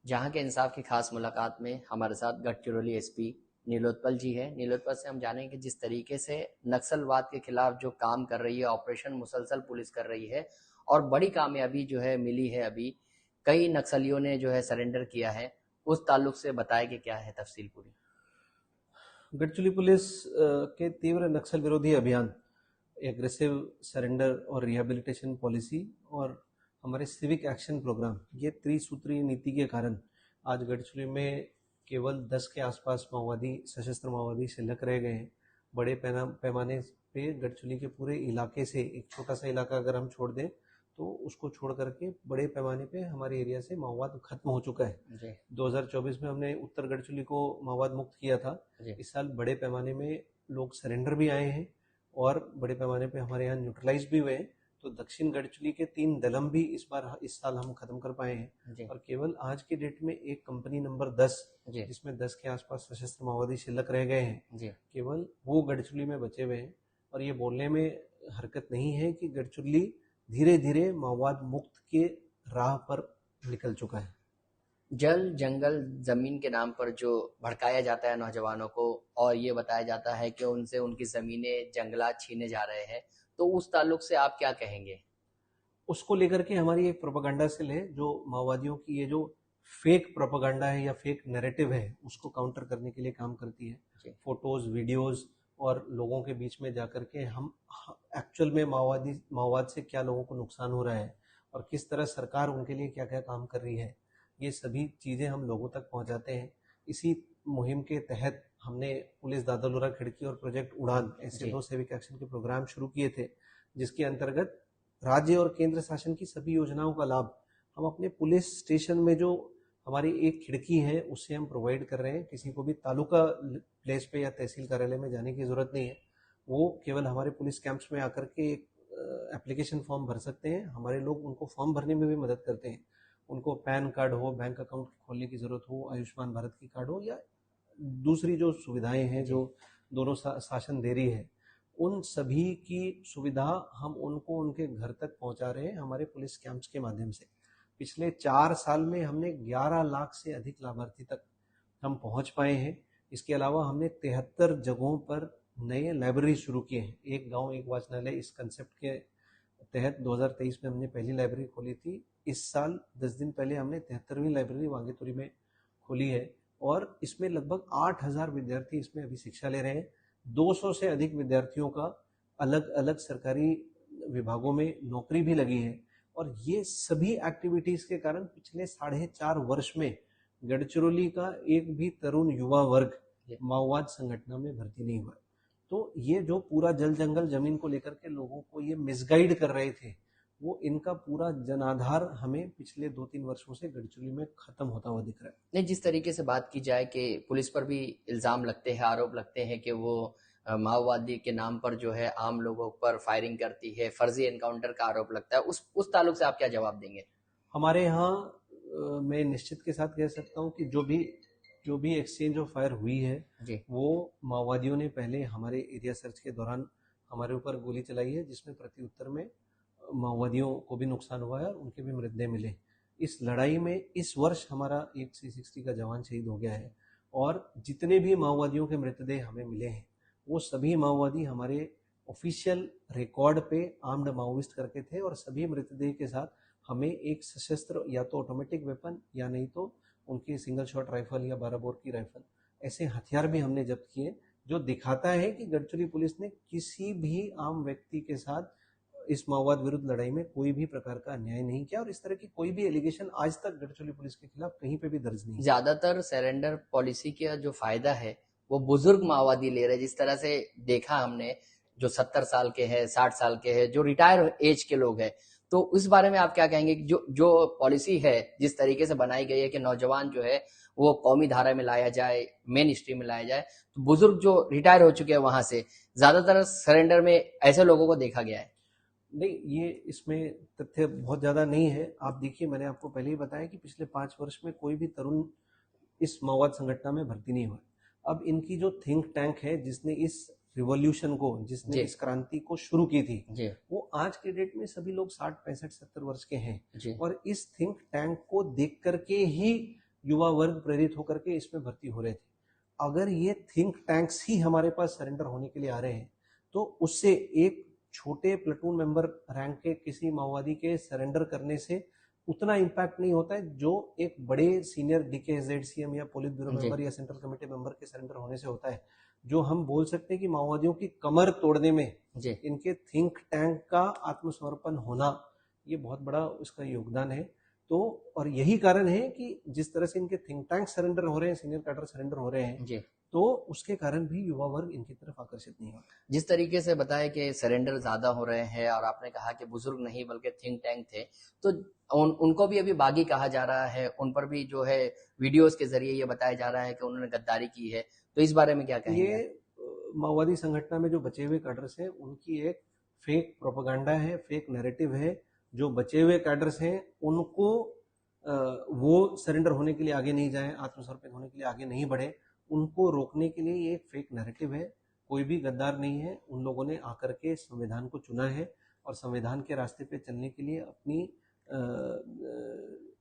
जहां के इंसाफ की खास मुलाकात में हमारे साथ गढ़चिरौली एसपी नीलोत्पल जी है। नीलोत्पल से हम जानेंगे कि जिस तरीके से नक्सलवाद के खिलाफ जो काम कर रही है, ऑपरेशन मुसलसल पुलिस कर रही है और बड़ी कामयाबी जो है मिली है। अभी कई नक्सलियों ने जो है सरेंडर किया है, उस ताल्लुक से बताया कि क्या है तफसील पूरी। गढ़चिरौली पुलिस के तीव्र नक्सल विरोधी अभियान, एग्रेसिव सरेंडर और रिहैबिलिटेशन पॉलिसी और हमारे सिविक एक्शन प्रोग्राम, ये त्रिसूत्री नीति के कारण आज गढ़चिरौली में केवल 10 के आसपास माओवादी, सशस्त्र माओवादी शिल्लक रह गए हैं। बड़े पैमाने पे गढ़चिरौली के पूरे इलाके से एक छोटा सा इलाका अगर हम छोड़ दें तो उसको छोड़ करके बड़े पैमाने पे हमारे एरिया से माओवाद खत्म हो चुका है। जी 2024 में हमने उत्तर गढ़चिरौली को माओवाद मुक्त किया था। जी इस साल बड़े पैमाने में लोग सरेंडर भी आए हैं और बड़े पैमाने पे हमारे यहाँ न्यूट्रलाइज भी हुए हैं। तो दक्षिण गढ़चिरौली के 3 दलम भी इस साल हम खत्म कर पाए हैं। जी और केवल आज के डेट में एक कंपनी नंबर 10, जी जिसमें 10 के आसपास सशस्त्र माओवादी शिल्लक रह गए हैं, जी केवल वो गढ़चिरौली में बचे हुए हैं। और ये बोलने में हरकत नहीं है कि गढ़चिरौली धीरे धीरे माओवाद मुक्त के राह पर निकल चुका है। जल जंगल जमीन के नाम पर जो भड़काया जाता है नौजवानों को और ये बताया जाता है कि उनसे उनकी जमीनें जंगलात छीने जा रहे हैं, तो उस ताल्लुक से आप क्या कहेंगे? उसको लेकर के हमारी एक प्रोपागंडा सेल है जो माओवादियों की ये जो फेक प्रोपागंडा है या फेक नैरेटिव है उसको काउंटर करने के लिए काम करती है। जी फोटोज, वीडियोस और लोगों के बीच में जाकर के हम एक्चुअल में माओवाद से क्या लोगों को नुकसान हो रहा है और किस तरह सरकार उनके लिए क्या क्या काम कर रही है, ये सभी चीज़ें हम लोगों तक पहुंचाते हैं। इसी मुहिम के तहत हमने पुलिस दादालूरा खिड़की और प्रोजेक्ट उड़ान ऐसे जी 2 सिविक एक्शन के प्रोग्राम शुरू किए थे, जिसके अंतर्गत राज्य और केंद्र शासन की सभी योजनाओं का लाभ हम अपने पुलिस स्टेशन में जो हमारी एक खिड़की है उससे हम प्रोवाइड कर रहे हैं। किसी को भी तालुका प्लेस पे या तहसील कार्यालय में जाने की जरूरत नहीं है। वो केवल हमारे पुलिस कैंप्स में आकर के एक एप्लीकेशन फॉर्म भर सकते हैं। हमारे लोग उनको फॉर्म भरने में भी मदद करते हैं। उनको पैन कार्ड हो, बैंक अकाउंट खोलने की जरूरत हो, आयुष्मान भारत की कार्ड हो या दूसरी जो सुविधाएं हैं जी जो दोनों शासन दे रही है, उन सभी की सुविधा हम उनको उनके घर तक पहुंचा रहे हैं हमारे पुलिस कैंप्स के माध्यम से। पिछले 4 साल में हमने 11 लाख से अधिक लाभार्थी तक हम पहुंच पाए हैं। इसके अलावा हमने 73 जगहों पर नए लाइब्रेरी शुरू किए हैं। एक गांव एक वाचनालय, इस कंसेप्ट के तहत 2023 में हमने पहली लाइब्रेरी खोली थी। इस साल 10 दिन पहले हमने 73वीं लाइब्रेरी वांगेतुरी में खोली है और इसमें लगभग 8,000 विद्यार्थी इसमें अभी शिक्षा ले रहे हैं। 200 से अधिक विद्यार्थियों का अलग अलग सरकारी विभागों में नौकरी भी लगी है। और ये सभी एक्टिविटीज के कारण पिछले 4.5 वर्ष में गढ़चिरौली का एक भी तरुण युवा वर्ग माओवाद संगठनों में भर्ती नहीं हुआ। तो ये जो पूरा जल जंगल जमीन को लेकर के लोगों को ये मिसगाइड कर रहे थे, वो इनका पूरा जनाधार हमें पिछले 2-3 वर्षों से गढ़चिरौली में खत्म होता हुआ दिख रहा है। नहीं, जिस तरीके से बात की जाए कि पुलिस पर भी इल्जाम लगते हैं, आरोप लगते हैं कि वो माओवादी के नाम पर जो है आम लोगों पर फायरिंग करती है, फर्जी एनकाउंटर का आरोप लगता है, उस ताल्लुक से आप क्या जवाब देंगे? हमारे यहाँ मैं निश्चित के साथ कह सकता हूँ कि जो भी एक्सचेंज ऑफ फायर हुई है जी वो माओवादियों ने पहले हमारे एरिया सर्च के दौरान हमारे ऊपर गोली चलाई है, जिसमें प्रति उत्तर में माओवादियों को भी नुकसान हुआ है और उनके भी मृतदेह मिले। इस लड़ाई में इस वर्ष हमारा एक C60 का जवान शहीद हो गया है और जितने भी माओवादियों के मृतदेह हमें मिले हैं वो सभी माओवादी हमारे ऑफिशियल रिकॉर्ड पे आर्म्ड माओविस्ट करके थे और सभी मृतदेह के साथ हमें एक सशस्त्र या तो ऑटोमेटिक वेपन या नहीं तो उनकी सिंगल शॉट राइफल या 12 बोर की राइफल, ऐसे हथियार भी हमने जब्त किए, जो दिखाता है कि गढ़चिरौली पुलिस ने किसी भी आम व्यक्ति के साथ इस माओवाद विरुद्ध लड़ाई में कोई भी प्रकार का अन्याय नहीं किया और इस तरह की कोई भी एलिगेशन आज तक गढ़चिरौली पुलिस के खिलाफ कहीं पे भी दर्ज नहीं। ज्यादातर सरेंडर पॉलिसी का जो फायदा है वो बुजुर्ग माओवादी ले रहे हैं। जिस तरह से देखा हमने, जो 70 साल के हैं, 60 साल के हैं, जो रिटायर एज के लोग हैं, तो इस बारे में आप क्या कहेंगे कि जो पॉलिसी है जिस तरीके से बनाई गई है कि नौजवान जो है वो कौमी धारा में लाया जाए, मेन स्ट्रीम में लाया जाए, तो बुजुर्ग जो रिटायर हो चुके हैं वहां से ज्यादातर सरेंडर में ऐसे लोगों को देखा गया है? नहीं, ये इसमें तथ्य बहुत ज़्यादा नहीं है। आप देखिए, मैंने आपको पहले ही बताया कि पिछले 5 वर्ष में कोई भी तरुण इस माओवाद संगठन में भर्ती नहीं हुआ। अब इनकी जो थिंक टैंक है जिसने इस रिवॉल्यूशन को, जिसने जी इस क्रांति को शुरू की थी, जी वो आज के डेट में सभी लोग 60, 65, 70 वर्ष के हैं। जी और इस थिंक टैंक को देख करके ही युवा वर्ग प्रेरित होकर के इसमें भर्ती हो रहे थे। अगर ये थिंक टैंक्स ही हमारे पास सरेंडर होने के लिए आ रहे हैं तो उससे एक छोटे प्लेटून मेंबर रैंक के किसी माओवादी के सरेंडर करने से उतना इम्पैक्ट नहीं होता है जो एक बड़े सीनियर DKZCM या पोलित ब्यूरो मेंबर या सेंट्रल कमेटी मेंबर के सरेंडर होने से होता है। जो हम बोल सकते हैं कि माओवादियों की कमर तोड़ने में इनके थिंक टैंक का आत्मसमर्पण होना ये बहुत बड़ा उसका योगदान है। तो और यही कारण है कि जिस तरह से इनके थिंक टैंक सरेंडर हो रहे हैं, सीनियर कैडर सरेंडर हो रहे हैं, तो उसके कारण भी युवा वर्ग इनकी तरफ आकर्षित नहीं हो। जिस तरीके से बताया कि सरेंडर ज्यादा हो रहे हैं और आपने कहा कि बुजुर्ग नहीं बल्कि थिंक टैंक थे, तो उनको भी अभी बागी कहा जा रहा है, उन पर भी जो है वीडियोस के जरिए ये बताया जा रहा है कि उन्होंने गद्दारी की है, तो इस बारे में क्या कहेंगे? ये माओवादी संगठन में जो बचे हुए कैडर्स हैं उनकी एक फेक प्रोपेगेंडा है, फेक नैरेटिव है। जो बचे हुए कैडर्स हैं उनको वो सरेंडर होने के लिए आगे नहीं जाए, आत्मसमर्पित होने के लिए आगे नहीं बढ़े, उनको रोकने के लिए ये एक फेक नैरेटिव है। कोई भी गद्दार नहीं है। उन लोगों ने आकर के संविधान को चुना है और संविधान के रास्ते पे चलने के लिए अपनी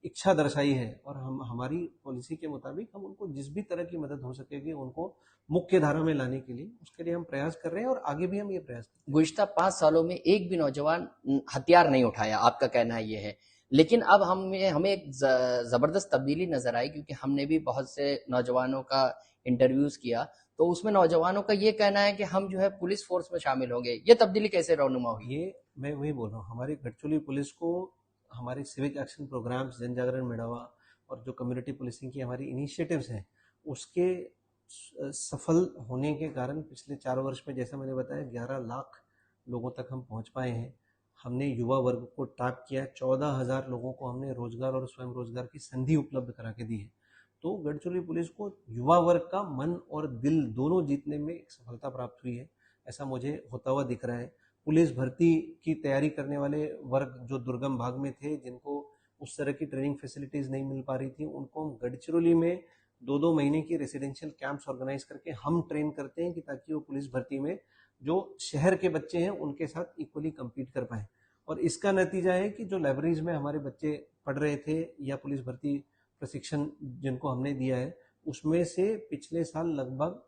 इच्छा दर्शाई है और हम हमारी पॉलिसी के मुताबिक हम उनको जिस भी तरह की मदद हो सकेगी उनको मुख्य धारा में लाने के लिए उसके लिए हम प्रयास कर रहे हैं और आगे भी हम ये प्रयास करेंगे। गुज़िश्ता 5 सालों में एक भी नौजवान हथियार नहीं उठाया, आपका कहना ये है, लेकिन अब हमें एक जबरदस्त तब्दीली नजर आई क्योंकि हमने भी बहुत से नौजवानों का इंटरव्यूज किया, तो उसमें नौजवानों का ये कहना है कि हम जो है पुलिस फोर्स में शामिल होंगे। ये तब्दीली कैसे रौनुमा हुई? ये मैं वही बोल रहा हूँ, हमारी गढ़चिरौली पुलिस को हमारे सिविक एक्शन प्रोग्राम्स, जन जागरण मेड़ावा और जो कम्युनिटी पुलिसिंग की हमारी इनिशिएटिव्स हैं उसके सफल होने के कारण पिछले 4 वर्ष में जैसा मैंने बताया 11 लाख लोगों तक हम पहुंच पाए हैं। हमने युवा वर्ग को टैप किया, 14,000 लोगों को हमने रोजगार और स्वयं रोजगार की संधि उपलब्ध करा के दी है। तो गढ़चिरौली पुलिस को युवा वर्ग का मन और दिल दोनों जीतने में एक सफलता प्राप्त हुई है, ऐसा मुझे होता हुआ दिख रहा है। पुलिस भर्ती की तैयारी करने वाले वर्ग जो दुर्गम भाग में थे, जिनको उस तरह की ट्रेनिंग फैसिलिटीज नहीं मिल पा रही थी, उनको हम गढ़चिरौली में 2-2 महीने की रेसिडेंशियल कैंप्स ऑर्गेनाइज करके हम ट्रेन करते हैं कि ताकि वो पुलिस भर्ती में जो शहर के बच्चे हैं उनके साथ इक्वली कम्पीट कर पाए। और इसका नतीजा है कि जो लाइब्रेरीज में हमारे बच्चे पढ़ रहे थे या पुलिस भर्ती प्रशिक्षण जिनको हमने दिया है, उसमें से पिछले साल लगभग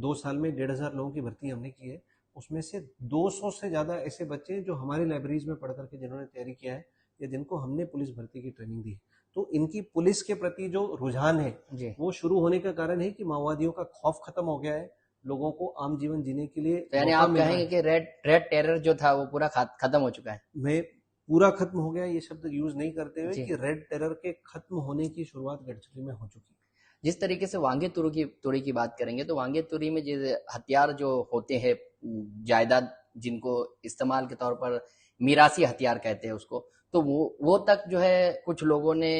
2 साल में 1,500 लोगों की भर्ती हमने की है। उसमें से 200 से ज़्यादा ऐसे बच्चे हैं जो हमारी लाइब्रेरीज में पढ़ करके जिन्होंने तैयारी किया है या जिनको हमने पुलिस भर्ती की ट्रेनिंग दी है। तो इनकी पुलिस के प्रति जो रुझान है वो शुरू होने का कारण है कि माओवादियों का खौफ खत्म हो गया है, लोगों को आम जीवन जीने के लिए। तो यानी आप कहेंगे कि रेड टेरर जो था वो पूरा खत्म हो चुका है? मैं पूरा खत्म हो गया ये शब्द यूज नहीं करते हुए कि रेड टेरर के खत्म होने की शुरुआत गढ़चिरौली में हो चुकी है। जिस तरीके से वांगे तुरी की बात करेंगे तो वांगे तुरी में जो हथियार जो होते हैं, जायदाद जिनको इस्तेमाल के तौर पर मीरासी हथियार कहते हैं उसको, तो वो तक जो है कुछ लोगों ने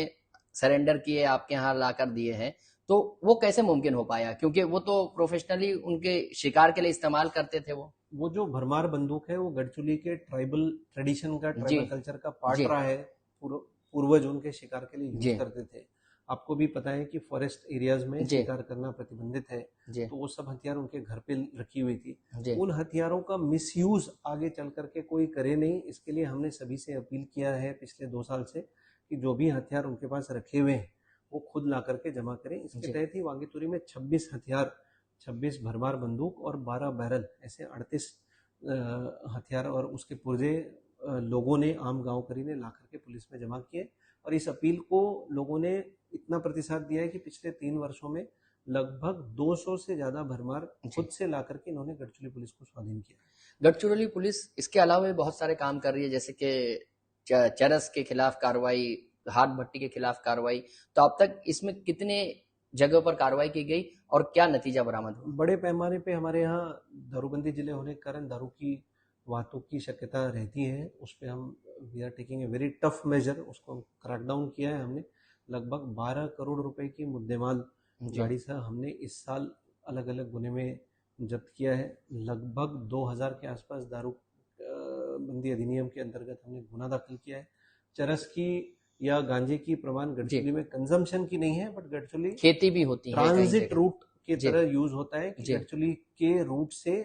सरेंडर किए, आपके यहाँ लाकर दिए हैं, तो वो कैसे मुमकिन हो पाया? क्योंकि वो तो प्रोफेशनली उनके शिकार के लिए इस्तेमाल करते थे। वो जो भरमार बंदूक है वो गढ़चिरौली के ट्राइबल ट्रेडिशन का, ट्राइबल कल्चर का पार्ट रहा है। पूर्वज उनके शिकार के लिए यूज करते थे। आपको भी पता है कि फॉरेस्ट एरियाज में शिकार करना प्रतिबंधित है, तो वो सब हथियार उनके घर पे रखी हुई थी। उन हथियारों का मिसयूज आगे चल करके कोई करे नहीं, इसके लिए हमने सभी से अपील किया है पिछले 2 साल से कि जो भी हथियार उनके पास रखे हुए हैं वो खुद ला करके जमा करें। इसके तहत ही वांगीतुरी में 26 हथियार, 26 भरमार बंदूक और 12 बैरल, ऐसे 38 हथियार और उसके पुर्जे लोगों ने, आम गांव करी ने ला करके पुलिस में जमा किए। और इस अपील को लोगों ने इतना प्रतिसाद दिया है कि पिछले 3 वर्षों में लगभग 200 से ज्यादा भरमार खुद से ला करके इन्होंने गढ़चिरौली पुलिस को स्वाधीन किया। गढ़चिरौली पुलिस इसके अलावा भी बहुत सारे काम कर रही है, जैसे कि चरस के खिलाफ कार्रवाई, हाथ भट्टी के खिलाफ कार्रवाई, तो अब तक इसमें कितने जगहों पर कार्रवाई की गई और क्या नतीजा बरामद हुआ? बड़े पैमाने पे हमारे यहाँ दारूबंदी जिले होने के कारण दारू की वाहतुक की शक्यता रहती है। उस पर हम we are taking a very tough measure, उसको क्रैकडाउन किया है हमने। लगभग 12 करोड़ रुपए की मुद्देमाल गाड़ी से हमने इस साल अलग अलग गुने में जब्त किया है। लगभग 2000 के आसपास दारू बंदी अधिनियम के अंतर्गत हमने गुना दाखिल किया है। चरस की या गांजे की प्रमाण गढ़चिरौली में कंजम्पशन की नहीं है, बट गढ़चिरौली खेती भी होती है, ट्रांजिट रूट की तरह यूज होता है कि गढ़चिरौली के रूट से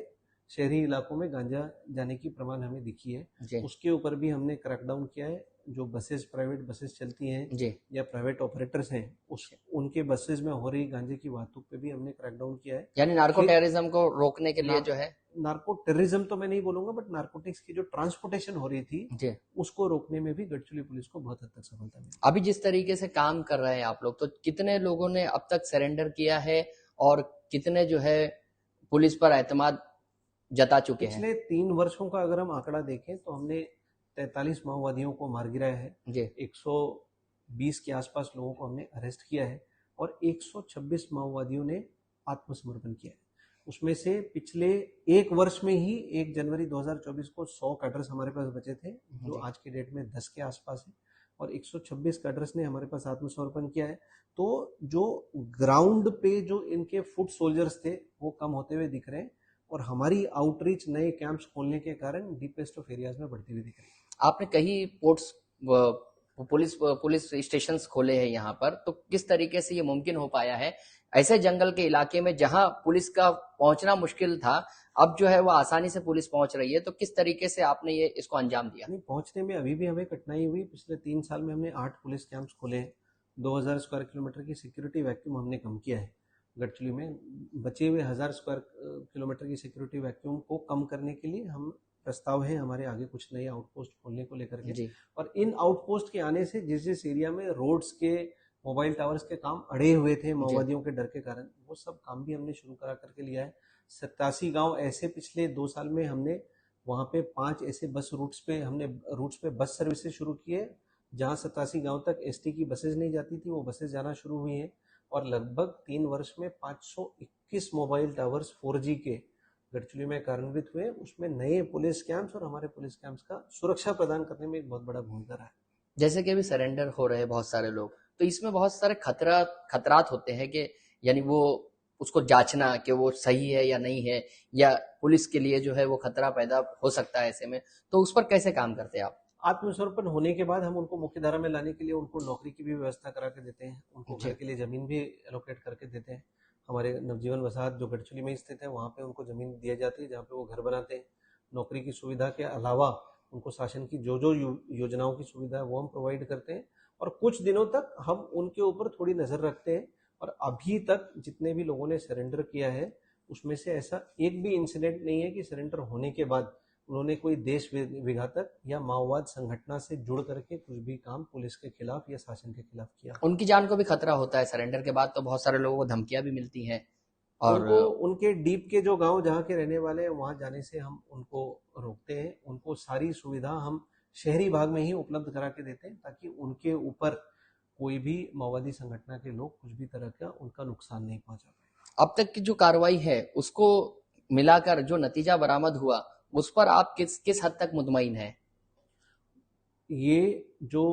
शहरी इलाकों में गांजा जाने की प्रमाण हमें दिखी है। उसके ऊपर भी हमने क्रैकडाउन किया है। जो बसेस, प्राइवेट बसेस चलती हैं जी। या प्राइवेट ऑपरेटर्स हैं, उनके बसेस में हो रही गांजे की वाहतूक पे भी हमने क्रैकडाउन किया है। यानी नार्को टेररिज्म को रोकने के लिए जो है। नार्को टेररिज्म तो मैं नहीं बोलूंगा, बट नार्कोटिक्स की जो ट्रांसपोर्टेशन हो रही थी जी। उसको रोकने में भी गढ़चिरौली पुलिस को बहुत हद तक सफलता मिली। अभी जिस तरीके से काम कर रहे हैं आप लोग, तो कितने लोगों ने अब तक सरेंडर किया है और कितने जो है पुलिस पर एतमाद जता चुके हैं? पिछले 3 वर्षों का अगर हम आंकड़ा देखें तो हमने 43 माओवादियों को मार गिराया है जी। 120 के आसपास लोगों को हमने अरेस्ट किया है और 126 माओवादियों ने आत्मसमर्पण किया है। उसमें से पिछले 1 वर्ष में ही 1 जनवरी 2024 को 100 कैडर्स हमारे पास बचे थे, जो आज के डेट में 10 के आसपास है, और 126 कैडर्स ने हमारे पास आत्मसमर्पण किया है। तो जो ग्राउंड पे जो इनके फुट सोल्जर्स थे वो कम होते हुए दिख रहे हैं और हमारी आउटरीच नए कैंप्स खोलने के कारण डीपेस्ट ऑफ एरियाज में बढ़ती हुई दिख रही है। आपने कई पोर्ट्स पुलिस स्टेशन खोले हैं यहाँ पर, तो किस तरीके से ये मुमकिन हो पाया है ऐसे जंगल के इलाके में जहां पुलिस का पहुंचना मुश्किल था, अब जो है वो आसानी से पुलिस पहुंच रही है, तो किस तरीके से आपने ये इसको अंजाम दिया? नहीं, पहुंचने में अभी भी हमें कठिनाई हुई। पिछले 3 साल में हमने 8 पुलिस कैंप्स खोले हैं, 2000 स्क्वायर किलोमीटर की सिक्योरिटी वैक्यूम हमने कम किया है गढ़चिरौली में। बचे हुए 1000 स्क्वायर किलोमीटर की सिक्योरिटी वैक्यूम को कम करने के लिए हम प्रस्ताव है हमारे आगे कुछ नए आउटपोस्ट खोलने को लेकर के। और इन आउटपोस्ट के आने से जिस जिस एरिया में रोड्स के, मोबाइल टावर्स के काम अड़े हुए थे माओवादियों के डर के कारण, वो सब काम भी हमने शुरू करा करके लिया है। 87 गांव ऐसे पिछले 2 साल में हमने वहाँ पे 5 ऐसे बस रूट्स पे बस सर्विसेज शुरू किए जहाँ 87 गांव तक एसटी की बसेज नहीं जाती थी, वो बसेज जाना शुरू हुई हैं। और लगभग 3 वर्ष में 521 मोबाइल टावर्स 4G के गढ़चिरौली में कार्यान्वित हुए। उसमें नए पुलिस कैंप्स और हमारे पुलिस कैंप्स का सुरक्षा प्रदान करने में एक बहुत बड़ा भूमिका रहा है। जैसे कि अभी सरेंडर हो रहे हैं बहुत सारे लोग, तो इसमें बहुत सारे खतरात होते हैं कि यानी वो उसको जांचना कि वो सही है या नहीं है, या पुलिस के लिए जो है वो खतरा पैदा हो सकता है ऐसे में, तो उस पर कैसे काम करते हैं आप? आत्मसमर्पण होने के बाद हम उनको मुख्य धारा में लाने के लिए उनको नौकरी की भी व्यवस्था करा के देते हैं, उनको घर के लिए जमीन भी एलोकेट करके देते हैं। हमारे नवजीवन वसाहत जो गढ़चिरौली में स्थित है वहाँ पे उनको जमीन दी जाती है जहाँ पे वो घर बनाते हैं। नौकरी की सुविधा के अलावा उनको शासन की जो जो योजनाओं की सुविधा है वो हम प्रोवाइड करते हैं और कुछ दिनों तक हम उनके ऊपर थोड़ी नज़र रखते हैं। और अभी तक जितने भी लोगों ने सरेंडर किया है उसमें से ऐसा एक भी इंसिडेंट नहीं है कि सरेंडर होने के बाद उन्होंने कोई देश विघातक या माओवाद संगठन से जुड़ करके कुछ भी काम पुलिस के खिलाफ या शासन के खिलाफ किया। उनकी जान को भी खतरा होता है सरेंडर के बाद, तो बहुत सारे लोगों को धमकियां भी मिलती हैं और उनको उनके डीप के जो गांव जहाँ के रहने वाले हैं वहाँ जाने से हम उनको रोकते हैं। उनको सारी सुविधा हम शहरी भाग में ही उपलब्ध करा के देते हैं ताकि उनके ऊपर कोई भी माओवादी संगठन के लोग कुछ भी तरह का उनका नुकसान नहीं पहुंचा पाए। अब तक की जो कार्रवाई है उसको मिलाकर जो नतीजा बरामद हुआ उस पर आप किस हद तक मुतमईन है? ये जो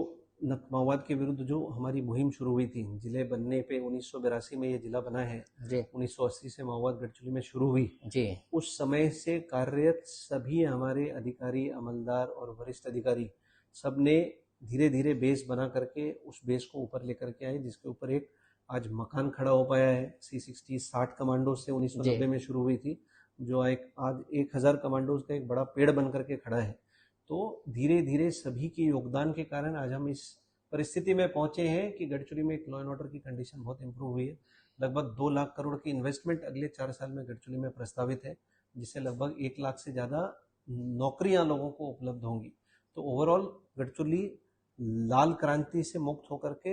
माओवाद के विरुद्ध जो हमारी मुहिम शुरू हुई थी जिले बनने पे 1982 में ये जिला बना है जी। 1980 से माओवाद गढ़चिरौली में शुरू हुई जी। उस समय से कार्यरत सभी हमारे अधिकारी, अमलदार और वरिष्ठ अधिकारी सब ने धीरे धीरे बेस बना करके उस बेस को ऊपर लेकर के आए, जिसके ऊपर एक आज मकान खड़ा हो पाया है। C60 60 कमांडो से 1990 में शुरू हुई थी, जो आज 1000 कमांडोज का एक बड़ा पेड़ बन करके खड़ा है। तो धीरे धीरे सभी के योगदान के कारण आज हम इस परिस्थिति में पहुंचे हैं कि गढ़चिरौली में एक लॉ एंड ऑर्डर की कंडीशन बहुत इंप्रूव हुई है। लगभग 2 लाख करोड़ की इन्वेस्टमेंट अगले 4 साल में गढ़चिरौली में प्रस्तावित है, जिससे लगभग 1 लाख से ज़्यादा नौकरियां लोगों को उपलब्ध होंगी। तो ओवरऑल गढ़चिरौली लाल क्रांति से मुक्त होकर के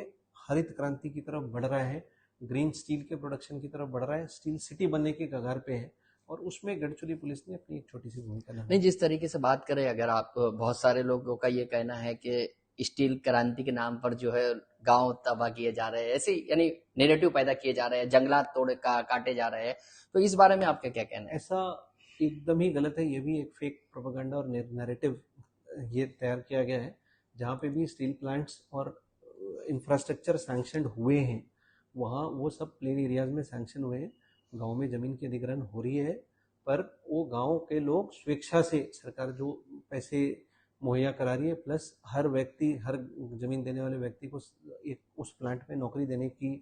हरित क्रांति की तरफ बढ़ रहा है, ग्रीन स्टील के प्रोडक्शन की तरफ बढ़ रहा है, स्टील सिटी बनने के कगार पे है और उसमें गढ़चिरौली पुलिस ने अपनी एक छोटी सी भूमिका निभाई। नहीं, जिस तरीके से बात करें, अगर आप, बहुत सारे लोगों का ये कहना है कि स्टील क्रांति के नाम पर जो है गांव तबाह किए जा रहे हैं, ऐसे यानी नेरेटिव पैदा किए जा रहे हैं, जंगलात काटे जा रहे हैं, तो इस बारे में आपका क्या कहना है? ऐसा एकदम ही गलत है। ये भी एक फेक प्रोपेगेंडा और नैरेटिव ये तैयार किया गया है। जहाँ पे भी स्टील प्लांट्स और इंफ्रास्ट्रक्चर सैंक्शन हुए हैं वहाँ वो सब प्लेन एरियाज में सैंक्शन हुए हैं। गांव में ज़मीन की अधिग्रहण हो रही है, पर वो गांव के लोग स्वेच्छा से, सरकार जो पैसे मुहैया करा रही है प्लस हर व्यक्ति, हर ज़मीन देने वाले व्यक्ति को एक उस प्लांट में नौकरी देने की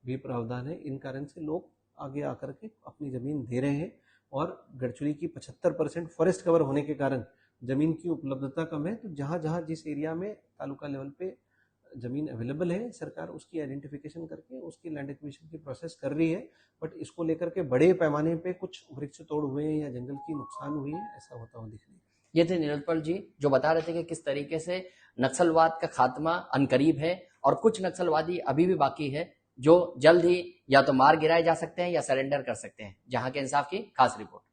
भी प्रावधान है। इन कारण से लोग आगे आकर के अपनी ज़मीन दे रहे हैं और गढ़चिरौली की 75% फॉरेस्ट कवर होने के कारण जमीन की उपलब्धता कम है, तो जहां जहां जिस एरिया में तालुका लेवल पे जमीन अवेलेबल है, सरकार उसकी आइडेंटिफिकेशन करके उसकी लैंड एक्विजिशन की प्रोसेस कर रही है। बट इसको लेकर के बड़े पैमाने पे कुछ वृक्ष तोड़ हुए हैं या जंगल की नुकसान हुई है, ऐसा होता हुआ दिख नहीं। ये थे निलोत्पल जी जो बता रहे थे कि किस तरीके से नक्सलवाद का खात्मा अनकरीब है और कुछ नक्सलवादी अभी भी बाकी है जो जल्द ही या तो मार गिराए जा सकते हैं या सरेंडर कर सकते हैं। जहां के इंसाफ की खास रिपोर्ट।